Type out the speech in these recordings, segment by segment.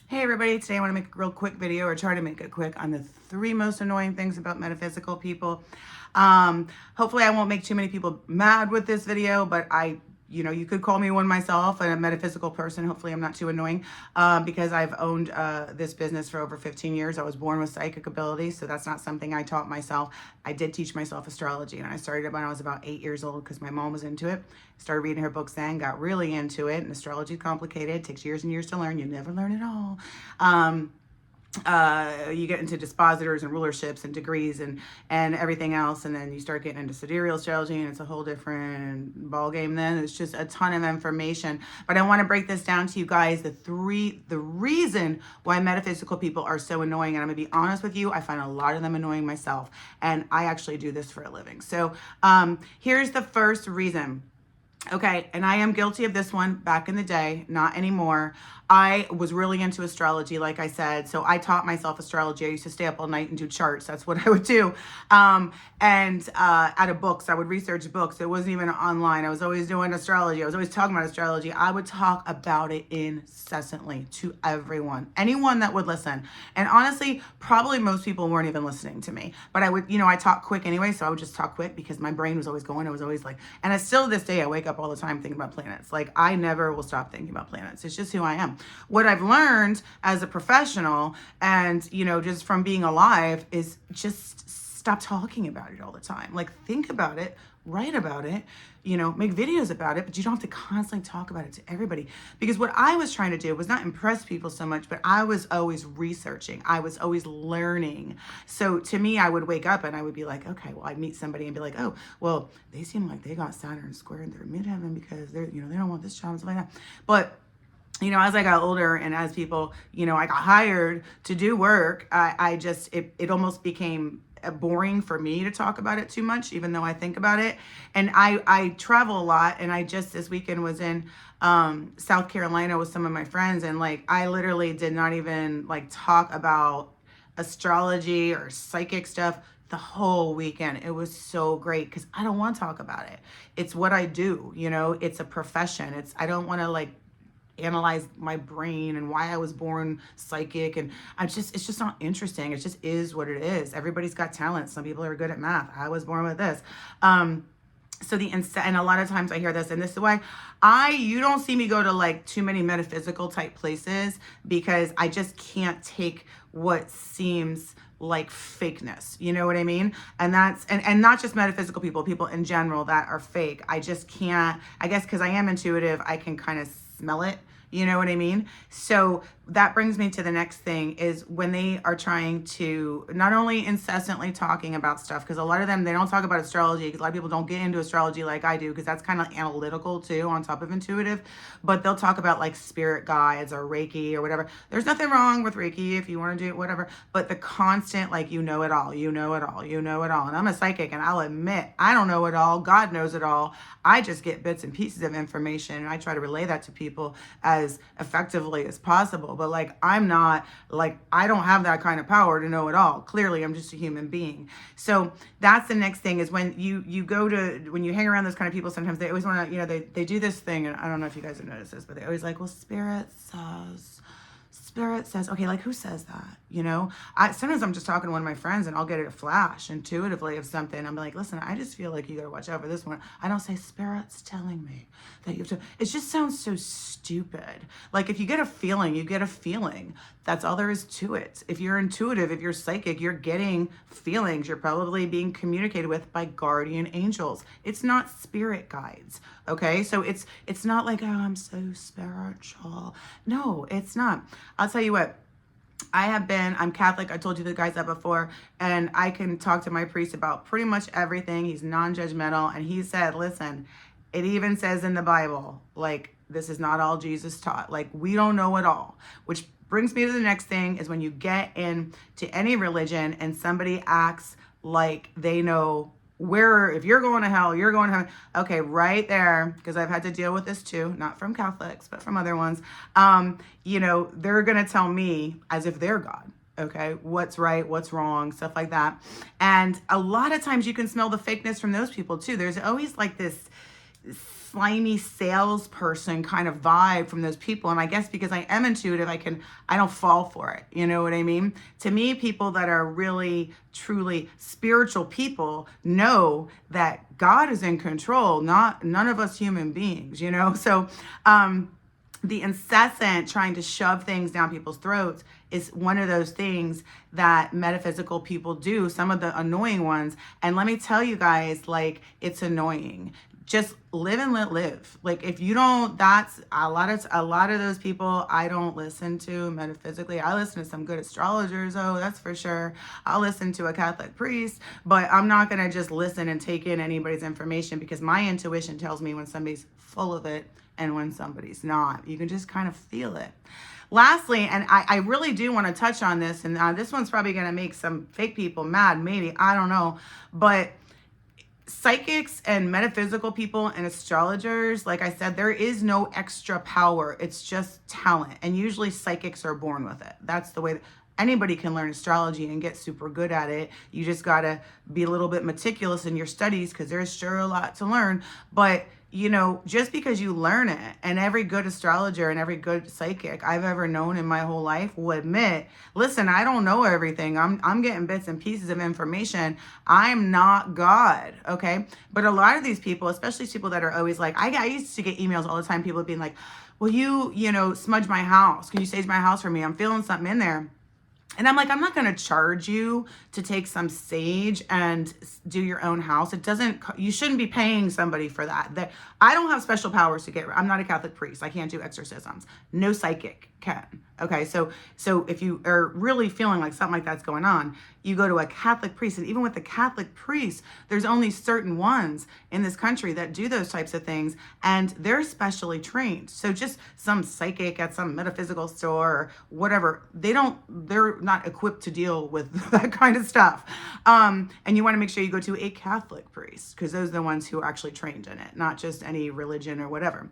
Hey everybody, today I want to make a real quick video, or try to make it quick, on the 3 most annoying things about metaphysical people. Hopefully I won't make too many people mad with this video, but you could call me one myself, a metaphysical person. Hopefully I'm not too annoying, because I've owned this business for over 15 years. I was born with psychic abilities, so that's not something I taught myself. I did teach myself astrology, and I started it when I was about 8 years old because my mom was into it. Started reading her books then, got really into it, and astrology is complicated. It takes years and years to learn. You never learn it all. You get into dispositors and rulerships and degrees and everything else, and then you start getting into sidereal astrology, and it's a whole different ball game. Then it's just a ton of information, but I want to break this down to you guys. The reason why metaphysical people are so annoying, and I'm gonna be honest with you, I find a lot of them annoying myself, and I actually do this for a living. So here's the first reason. Okay, and I am guilty of this one back in the day, not anymore. I was really into astrology, like I said, so I taught myself astrology. I used to stay up all night and do charts. That's what I would do. Out of books, I would research books. It wasn't even online. I was always doing astrology. I was always talking about astrology. I would talk about it incessantly to everyone, anyone that would listen. And honestly, probably most people weren't even listening to me. But I would, I talk quick anyway, so I would just talk quick because my brain was always going. I was always like, and I still, this day, I wake up all the time thinking about planets. Like, I never will stop thinking about planets. It's just who I am. What I've learned as a professional and, just from being alive, is just stop talking about it all the time. Like, think about it, write about it, make videos about it, but you don't have to constantly talk about it to everybody. Because what I was trying to do was not impress people so much, but I was always researching. I was always learning. So to me, I would wake up and I would be like, okay, well, I'd meet somebody and be like, oh, well, they seem like they got Saturn square in their midheaven because they're, they don't want this job and stuff like that. But as I got older and as people, I got hired to do work, it almost became boring for me to talk about it too much, even though I think about it. And I travel a lot, and I just this weekend was in South Carolina with some of my friends, and like I literally did not even like talk about astrology or psychic stuff the whole weekend. It was so great because I don't want to talk about it. It's what I do, it's a profession. I don't want to like analyze my brain and why I was born psychic, and it's just not interesting. It just is what it is. Everybody's got talent. Some people are good at math. I was born with this. And a lot of times I hear this, and this is why you don't see me go to like too many metaphysical type places, because I just can't take what seems like fakeness. You know what I mean? And that's, and not just metaphysical people in general that are fake. I just can't, I guess because I am intuitive, I can kind of smell it. You know what I mean? So that brings me to the next thing, is when they are trying to not only incessantly talking about stuff, because a lot of them, they don't talk about astrology, because a lot of people don't get into astrology like I do, because that's kind of analytical too, on top of intuitive, but they'll talk about like spirit guides or Reiki or whatever. There's nothing wrong with Reiki if you want to do it, whatever, but the constant, like, you know it all, you know it all, you know it all. And I'm a psychic, and I'll admit, I don't know it all. God knows it all. I just get bits and pieces of information, and I try to relay that to people as effectively as possible. But like, I'm not like, I don't have that kind of power to know it all. Clearly, I'm just a human being. So that's the next thing, is when you when you hang around those kind of people, sometimes they always want to, they do this thing, and I don't know if you guys have noticed this, but they always like, well, Spirit says, okay, like, who says that? Sometimes I'm just talking to one of my friends, and I'll get a flash intuitively of something. I'm like, listen, I just feel like you gotta watch out for this one. I don't say Spirit's telling me that you have to. It just sounds so stupid. Like, if you get a feeling, you get a feeling. That's all there is to it. If you're intuitive, if you're psychic, you're getting feelings. You're probably being communicated with by guardian angels. It's not spirit guides. Okay, so it's not like, oh, I'm so spiritual. No, it's not. I'll tell you what. I'm Catholic. I told you the guys that before, and I can talk to my priest about pretty much everything. He's non-judgmental, and he said, listen, it even says in the Bible, like, this is not all Jesus taught. Like, we don't know it all, which brings me to the next thing, is when you get into any religion and somebody acts like they know if you're going to hell, you're going to heaven. Okay, right there, because I've had to deal with this too, not from Catholics, but from other ones. They're going to tell me as if they're God. Okay, what's right, what's wrong, stuff like that. And a lot of times you can smell the fakeness from those people too. There's always like this slimy salesperson kind of vibe from those people. And I guess because I am intuitive, I don't fall for it. You know what I mean? To me, people that are really, truly spiritual people know that God is in control, none of us human beings, you know? So, the incessant trying to shove things down people's throats is one of those things that metaphysical people do, some of the annoying ones. And let me tell you guys, like, it's annoying. Just live and let live. Like, if you don't, that's a lot of those people I don't listen to metaphysically. I listen to some good astrologers, that's for sure. I'll listen to a Catholic priest, but I'm not going to just listen and take in anybody's information, because my intuition tells me when somebody's full of it and when somebody's not. You can just kind of feel it. Lastly, and I really do want to touch on this, and this one's probably going to make some fake people mad, maybe, I don't know, but psychics and metaphysical people and astrologers, like I said, there is no extra power. It's just talent. And usually psychics are born with it. That's the way that anybody can learn astrology and get super good at it. You just got to be a little bit meticulous in your studies, because there's sure a lot to learn. But you know, just because you learn it, and every good astrologer and every good psychic I've ever known in my whole life will admit, listen, I don't know everything. I'm getting bits and pieces of information. I'm not God, okay? But a lot of these people, especially people that are always like, I used to get emails all the time, people being like, well, you know, smudge my house. Can you sage my house for me? I'm feeling something in there. And I'm like, I'm not going to charge you to take some sage and do your own house. You shouldn't be paying somebody for that. I don't have special powers to I'm not a Catholic priest. I can't do exorcisms. No psychic can. Okay. So if you are really feeling like something like that's going on, you go to a Catholic priest. And even with the Catholic priests, there's only certain ones in this country that do those types of things, and they're specially trained. So just some psychic at some metaphysical store or whatever, they're not equipped to deal with that kind of stuff. And you want to make sure you go to a Catholic priest, because those are the ones who are actually trained in it, not just any religion or whatever.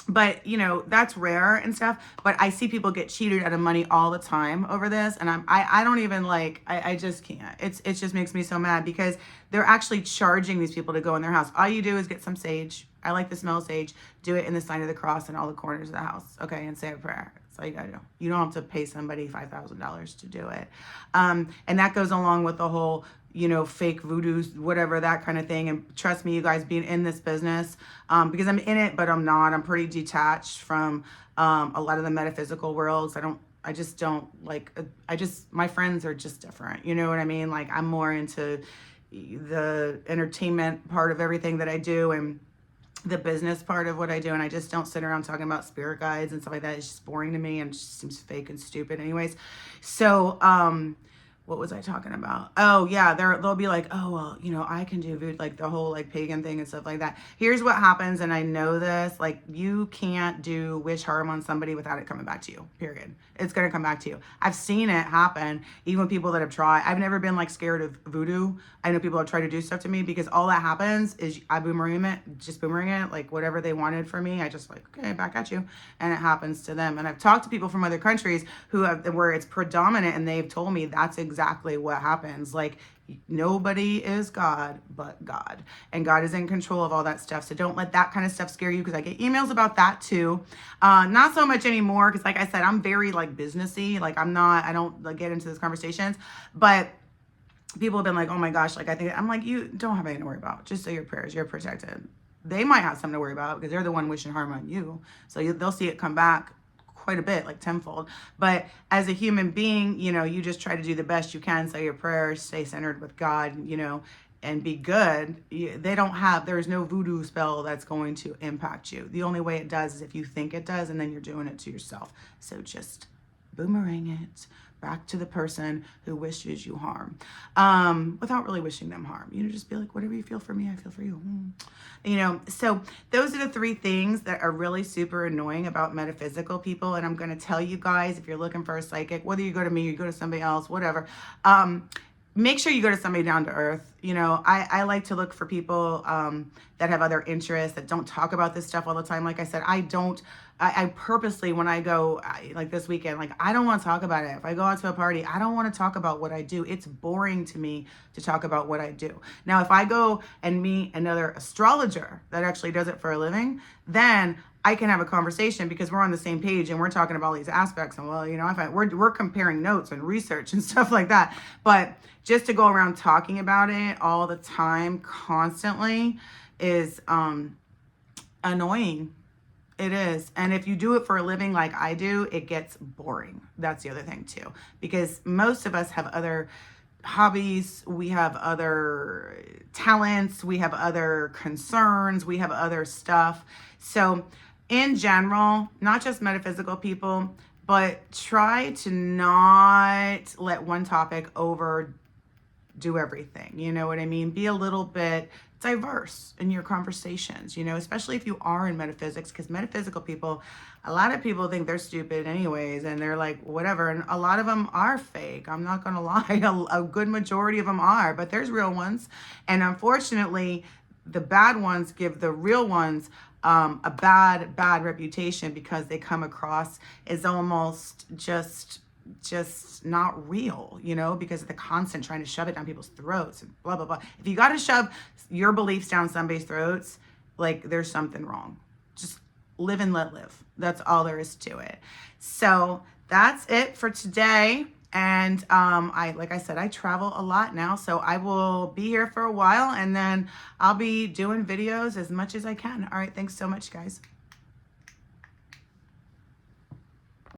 But you know, that's rare and stuff, but I see people get cheated out of money all the time over this. And I don't even like, I just can't. It just makes me so mad, because they're actually charging these people to go in their house. All you do is get some sage. I like the smell of sage. Do it in the sign of the cross in all the corners of the house. Okay. And say a prayer. That's all you gotta do. You don't have to pay somebody $5,000 to do it. And that goes along with the whole, you know, fake voodoo, whatever, that kind of thing. And trust me, you guys, being in this business, because I'm in it, but I'm not. I'm pretty detached from a lot of the metaphysical worlds. My friends are just different. You know what I mean? Like, I'm more into the entertainment part of everything that I do, and the business part of what I do, and I just don't sit around talking about spirit guides and stuff like that. It's just boring to me, and it just seems fake and stupid anyways. So, what was I talking about? Oh yeah, they'll be like, oh well, you know, I can do voodoo, like the whole like pagan thing and stuff like that. Here's what happens, and I know this, like, you can't do wish harm on somebody without it coming back to you, period. It's gonna come back to you. I've seen it happen, even with people that have tried. I've never been like scared of voodoo. I know people have tried to do stuff to me, because all that happens is I boomerang it, like whatever they wanted from me, I just like, okay, back at you, and it happens to them. And I've talked to people from other countries where it's predominant, and they've told me that's exactly what happens. Like, nobody is God but God, and God is in control of all that stuff. So don't let that kind of stuff scare you, because I get emails about that too. Not so much anymore, because like I said, I'm very like businessy. Like, I don't like get into those conversations, but people have been like, oh my gosh, like, I'm like, you don't have anything to worry about. Just say your prayers. You're protected. They might have something to worry about, because they're the one wishing harm on you. So they'll see it come back quite a bit, like tenfold. But as a human being, you know, you just try to do the best you can, say your prayers, stay centered with God, you know, and be good. There's no voodoo spell that's going to impact you. The only way it does is if you think it does, and then you're doing it to yourself. So just boomerang it back to the person who wishes you harm, without really wishing them harm. You know, just be like, whatever you feel for me, I feel for you. You know, so those are the 3 things that are really super annoying about metaphysical people. And I'm going to tell you guys, if you're looking for a psychic, whether you go to me, you go to somebody else, whatever, make sure you go to somebody down to earth. You know, I like to look for people that have other interests, that don't talk about this stuff all the time. Like I said, I purposely, when I go, like this weekend, like I don't want to talk about it. If I go out to a party, I don't want to talk about what I do. It's boring to me to talk about what I do. Now, if I go and meet another astrologer that actually does it for a living, then I can have a conversation because we're on the same page and we're talking about all these aspects. And well, you know, we're comparing notes and research and stuff like that. But just to go around talking about it all the time, constantly, is annoying. It is. And if you do it for a living like I do, it gets boring. That's the other thing too, because most of us have other hobbies, we have other talents, we have other concerns, we have other stuff. So in general, not just metaphysical people, but try to not let one topic overdo everything. You know what I mean? Be a little bit diverse in your conversations, you know, especially if you are in metaphysics, because metaphysical people, a lot of people think they're stupid anyways, and they're like, whatever. And a lot of them are fake. I'm not going to lie. A good majority of them are, but there's real ones. And unfortunately, the bad ones give the real ones a bad reputation because they come across as almost just not real, you know, because of the constant trying to shove it down people's throats and blah, blah, blah. If you got to shove your beliefs down somebody's throats, like there's something wrong. Just live and let live. That's all there is to it. So that's it for today. And like I said, I travel a lot now, so I will be here for a while and then I'll be doing videos as much as I can. All right. Thanks so much, guys.